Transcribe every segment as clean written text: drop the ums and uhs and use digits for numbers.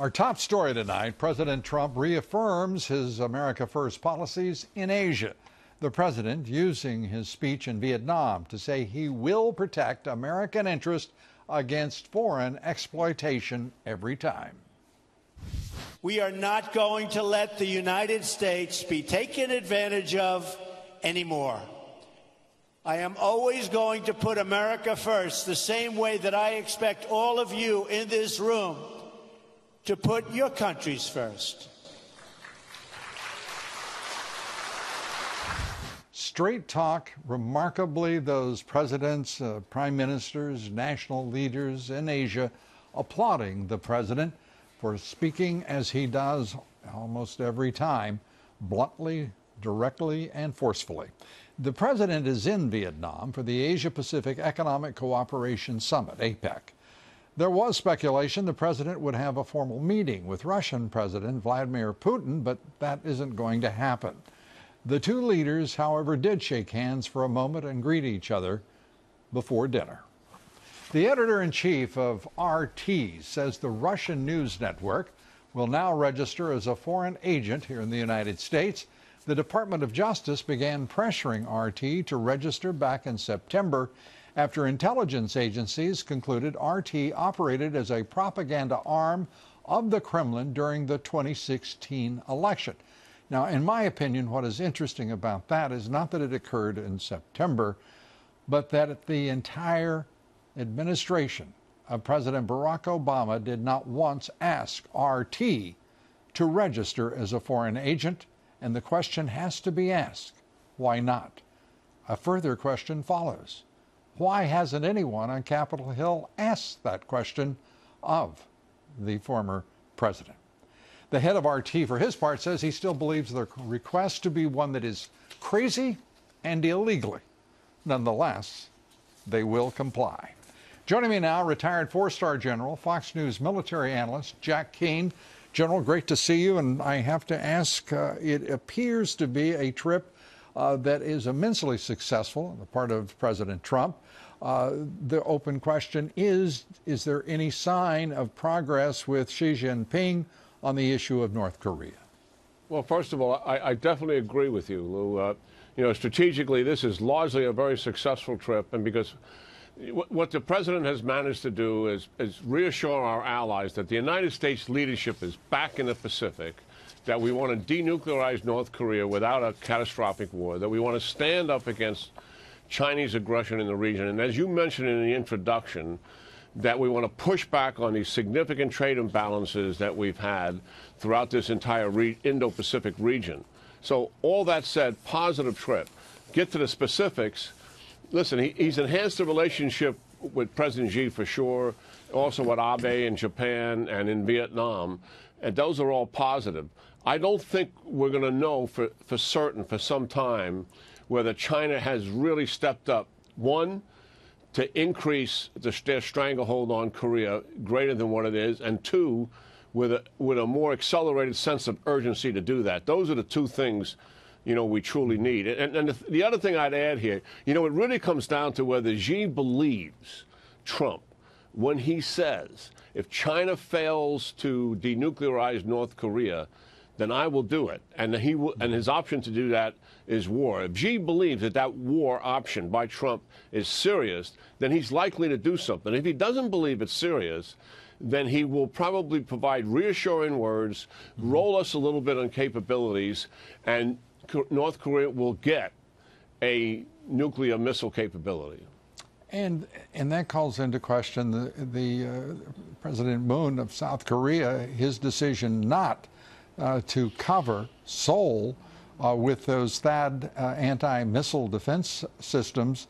Our top story tonight, President Trump reaffirms his America First policies in Asia. The president using his speech in Vietnam to say he will protect American interests against foreign exploitation every time. We are not going to let the United States be taken advantage of anymore. I am always going to put America first, the same way that I expect all of you in this room to put your countries first. Straight talk. Remarkably, those presidents, prime ministers, national leaders in Asia applauding the president for speaking as he does almost every time, bluntly, directly, and forcefully. The president is in Vietnam for the Asia-Pacific Economic Cooperation Summit, APEC. There was speculation the president would have a formal meeting with Russian President Vladimir Putin, but that isn't going to happen. The two leaders, however, did shake hands for a moment and greet each other before dinner. The editor-in-chief of RT says the Russian news network will now register as a foreign agent here in the United States. The Department of Justice began pressuring RT to register back in September after intelligence agencies concluded RT operated as a propaganda arm of the Kremlin during the 2016 election. Now, in my opinion, what is interesting about that is not that it occurred in September, but that the entire administration of President Barack Obama did not once ask RT to register as a foreign agent, and the question has to be asked, why not? A further question follows. Why hasn't anyone on Capitol Hill asked that question of the former president? The head of RT, for his part, says he still believes the request to be one that is crazy and illegally. Nonetheless, they will comply. Joining me now, retired four-star general, Fox News military analyst Jack Keane. General, great to see you, and I have to ask, it appears to be a trip that is immensely successful on the part of President Trump. The open question is there any sign of progress with Xi Jinping on the issue of North Korea? Well, first of all, I definitely agree with you, Lou. Strategically, this is largely a very successful trip, and because what the president has managed to do is reassure our allies that the United States leadership is back in the Pacific, that we want to denuclearize North Korea without a catastrophic war, that we want to stand up against Chinese aggression in the region, and as you mentioned in the introduction, that we want to push back on these significant trade imbalances that we've had throughout this entire Indo-Pacific region. So all that said, positive trip. Get to the specifics. Listen, he's enhanced the relationship with President Xi for sure, also with Abe in Japan and in Vietnam, and those are all positive. I don't think we're going to know for certain for some time whether China has really stepped up, one, to increase their stranglehold on Korea greater than what it is, and two, with a more accelerated sense of urgency to do that. Those are the two things we truly need. And the other thing I'd add here, it really comes down to whether Xi believes Trump when he says, if China fails to denuclearize North Korea, then I will do it. And his option to do that is war. If Xi believes that war option by Trump is serious, then he's likely to do something. If he doesn't believe it's serious, then he will probably provide reassuring words, roll us a little bit on capabilities, and North Korea will get a nuclear missile capability. And that calls into question the President Moon of South Korea, his decision not to cover Seoul with those THAAD anti-missile defense systems.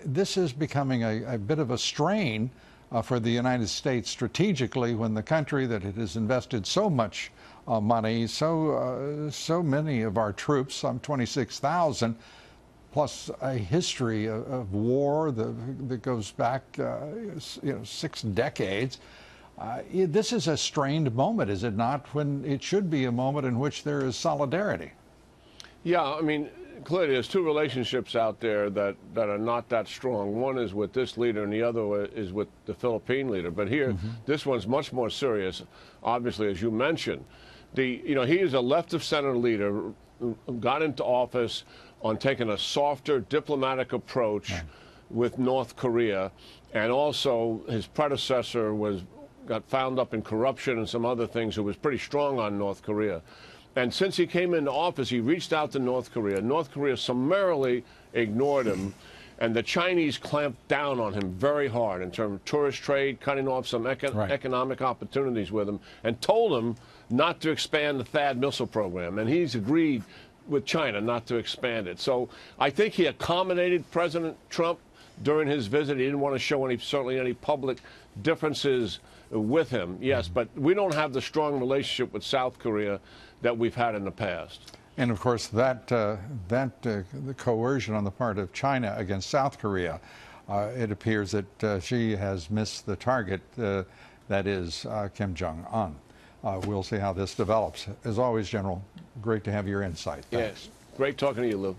This is becoming a bit of a strain for the United States strategically when the country that it has invested so much money, so many of our troops, some 26,000, plus a history of war that goes back 6 decades. This is a strained moment, is it not, when it should be a moment in which there is solidarity? Yeah, I mean, clearly there's two relationships out there that are not that strong. One is with this leader, and the other is with the Philippine leader. But here, this one's much more serious. Obviously, as you mentioned, he is a left of center leader who got into office on taking a softer diplomatic approach with North Korea, and also his predecessor got found up in corruption and some other things, who was pretty strong on North Korea. And since he came into office, he reached out to North Korea. North Korea summarily ignored him, and the Chinese clamped down on him very hard in terms of tourist trade, cutting off some economic opportunities with him, and told him not to expand the THAAD missile program. And he's agreed with China not to expand it. So I think he accommodated President Trump during his visit. He didn't want to show certainly any public differences with him, yes, but we don't have the strong relationship with South Korea that we've had in the past. And of course, the coercion on the part of China against South Korea, it appears that she has missed the target, that is Kim Jong-un. We'll see how this develops. As always, General, great to have your insight. Thanks. Yes, great talking to you, Lou.